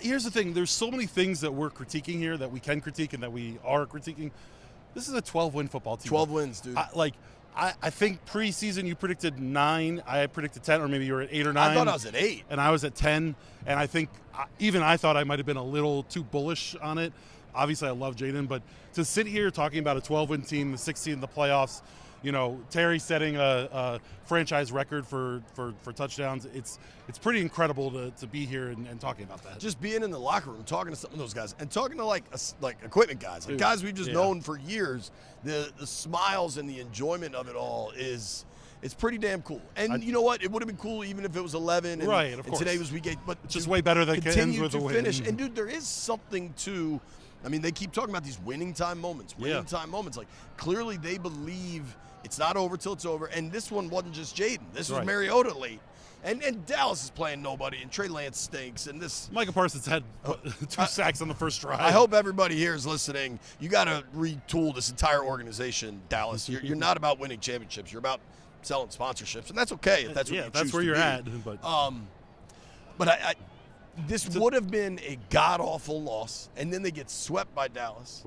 here's the thing. There's so many things that we're critiquing here that we can critique and that we are critiquing. This is a 12-win football team. 12 wins, dude. I think preseason you predicted 9. I predicted 10, or maybe you were at 8 or 9. I thought I was at 8. And I was at 10. And I think even I thought I might have been a little too bullish on it. Obviously, I love Jaden, but to sit here talking about a 12-win team, the 16 in the playoffs, you know, Terry setting a franchise record for touchdowns, it's pretty incredible to be here and talking about that. Just being in the locker room, talking to some of those guys, and talking to like equipment guys, like guys we've just known for years. The smiles and the enjoyment of it all it's pretty damn cool. And you know what? It would have been cool even if it was 11. And, right, of course. And today was week 8, but it's just way better than continue with to a win. finish. And dude, there is something to. I mean, they keep talking about these winning time moments. Like clearly they believe it's not over till it's over. And this one wasn't just Jaden. This was Mariota late. And Dallas is playing nobody, and Trey Lance stinks. And this Micah Parsons had 2 sacks on the first drive. I hope everybody here is listening. You got to retool this entire organization, Dallas. You're not about winning championships. You're about selling sponsorships, and that's okay if that's what you choose that's where you're at. But this would have been a god-awful loss, and then they get swept by Dallas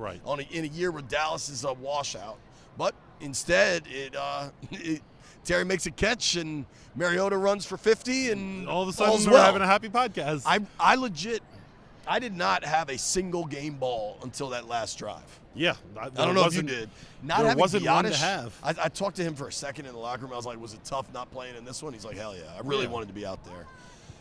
in a year where Dallas is a washout. But instead, Terry makes a catch, and Mariota runs for 50, and all of a sudden we're having a happy podcast. I did not have a single game ball until that last drive. Yeah. I don't know if you did. Not having wasn't Giannis, one to have. I talked to him for a second in the locker room. I was like, was it tough not playing in this one? He's like, hell yeah. I really wanted to be out there.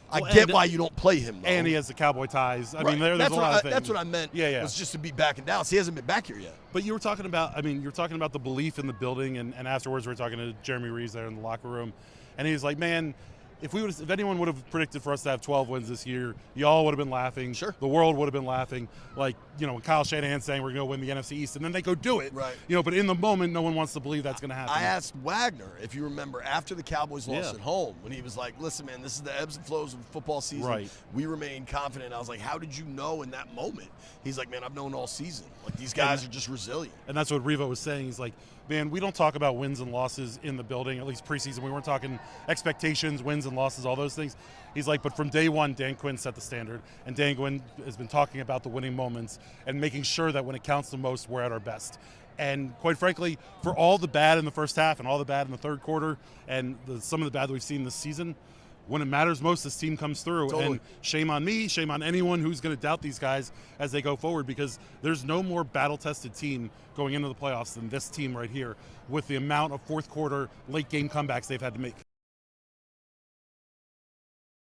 I get why you don't play him, though. And he has the Cowboy ties. I mean, there's a lot of things. That's what I meant. Yeah. Was just to be back in Dallas. He hasn't been back here yet. But you were talking about, the belief in the building, and afterwards we were talking to Jeremy Reeves there in the locker room, and he was like, man, if anyone would have predicted for us to have 12 wins this year, y'all would have been laughing. Sure. The world would have been laughing. Like, when Kyle Shanahan's saying we're going to win the NFC East, and then they go do it. Right. But in the moment, no one wants to believe that's going to happen. I asked Wagner, if you remember, after the Cowboys lost at home, when he was like, listen, man, this is the ebbs and flows of football season. Right. We remain confident. I was like, how did you know in that moment? He's like, man, I've known all season. Like, these guys are just resilient. And that's what Revo was saying. He's like, man, we don't talk about wins and losses in the building, at least preseason. We weren't talking expectations, wins and losses, all those things. He's like, but from day one, Dan Quinn set the standard, and Dan Quinn has been talking about the winning moments and making sure that when it counts the most, we're at our best. And quite frankly, for all the bad in the first half and all the bad in the third quarter and some of the bad that we've seen this season, when it matters most, this team comes through. Totally. And shame on me, shame on anyone who's going to doubt these guys as they go forward, because there's no more battle-tested team going into the playoffs than this team right here with the amount of fourth quarter, late game comebacks they've had to make.